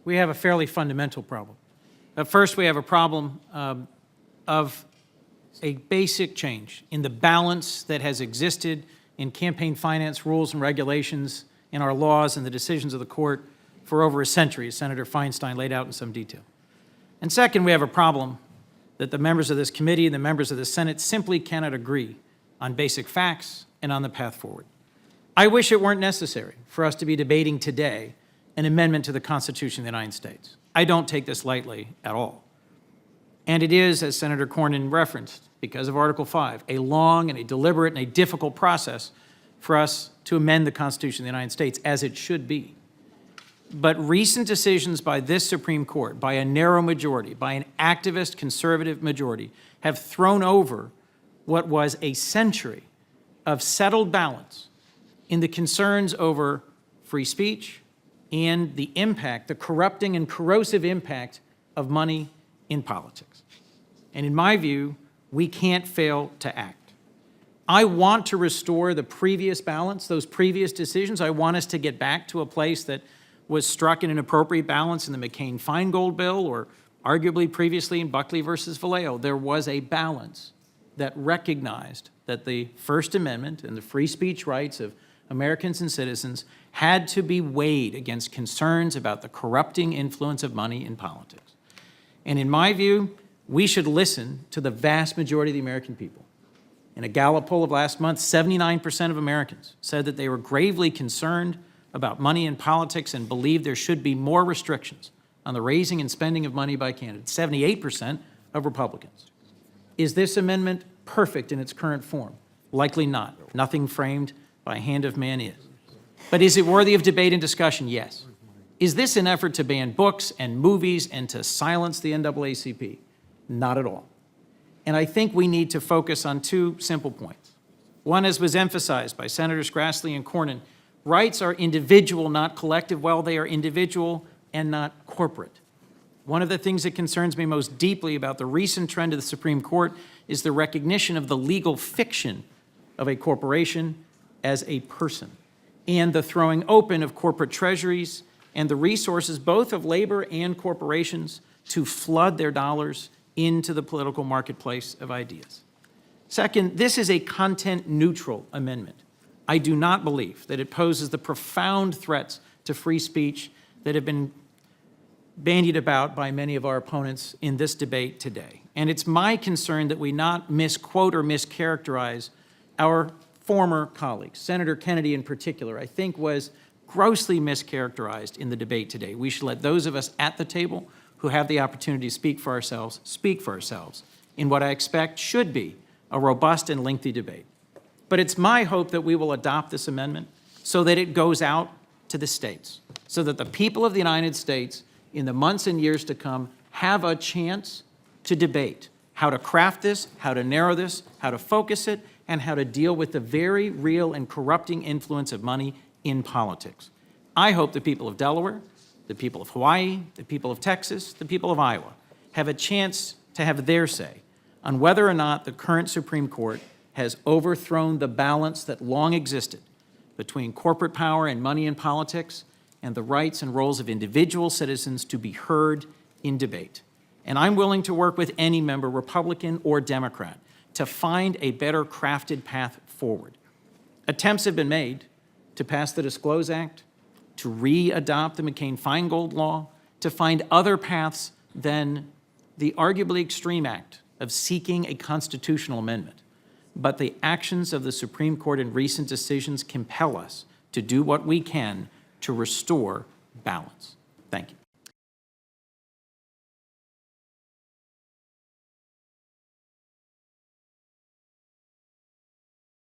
we have a fairly fundamental problem. First, we have a problem of a basic change in the balance that has existed in campaign finance rules and regulations in our laws and the decisions of the court for over a century, as Senator Feinstein laid out in some detail. And second, we have a problem that the members of this committee and the members of the Senate simply cannot agree on basic facts and on the path forward. I wish it weren't necessary for us to be debating today an amendment to the Constitution of the United States. I don't take this lightly at all. And it is, as Senator Cornyn referenced, because of Article 5, a long and a deliberate and a difficult process for us to amend the Constitution of the United States, as it should be. But recent decisions by this Supreme Court, by a narrow majority, by an activist conservative majority, have thrown over what was a century of settled balance in the concerns over free speech and the impact, the corrupting and corrosive impact of money in politics. And in my view, we can't fail to act. I want to restore the previous balance, those previous decisions. I want us to get back to a place that was struck in an appropriate balance in the McCain-Feingold bill, or arguably previously in Buckley versus Vallejo. There was a balance that recognized that the First Amendment and the free speech rights of Americans and citizens had to be weighed against concerns about the corrupting influence of money in politics. And in my view, we should listen to the vast majority of the American people. In a Gallup poll of last month, 79% of Americans said that they were gravely concerned about money in politics and believed there should be more restrictions on the raising and spending of money by candidates. 78% of Republicans. Is this amendment perfect in its current form? Likely not. Nothing framed by hand of man is. But is it worthy of debate and discussion? Yes. Is this an effort to ban books and movies and to silence the NAACP? Not at all. And I think we need to focus on two simple points. One, as was emphasized by Senators Grassley and Cornyn, rights are individual, not collective. Well, they are individual and not corporate. One of the things that concerns me most deeply about the recent trend of the Supreme Court is the recognition of the legal fiction of a corporation as a person, and the throwing open of corporate treasuries and the resources both of labor and corporations to flood their dollars into the political marketplace of ideas. Second, this is a content-neutral amendment. I do not believe that it poses the profound threats to free speech that have been bandied about by many of our opponents in this debate today. And it's my concern that we not misquote or mischaracterize our former colleagues. Senator Kennedy in particular, I think, was grossly mischaracterized in the debate today. We should let those of us at the table who have the opportunity to speak for ourselves in what I expect should be a robust and lengthy debate. But it's my hope that we will adopt this amendment so that it goes out to the states, so that the people of the United States in the months and years to come have a chance to debate how to craft this, how to narrow this, how to focus it, and how to deal with the very real and corrupting influence of money in politics. I hope the people of Delaware, the people of Hawaii, the people of Texas, the people of Iowa have a chance to have their say on whether or not the current Supreme Court has overthrown the balance that long existed between corporate power and money in politics and the rights and roles of individual citizens to be heard in debate. And I'm willing to work with any member, Republican or Democrat, to find a better crafted path forward. Attempts have been made to pass the Disclose Act, to re-adopt the McCain-Feingold law, to find other paths than the arguably extreme act of seeking a constitutional amendment. But the actions of the Supreme Court in recent decisions compel us to do what we can to restore balance. Thank you.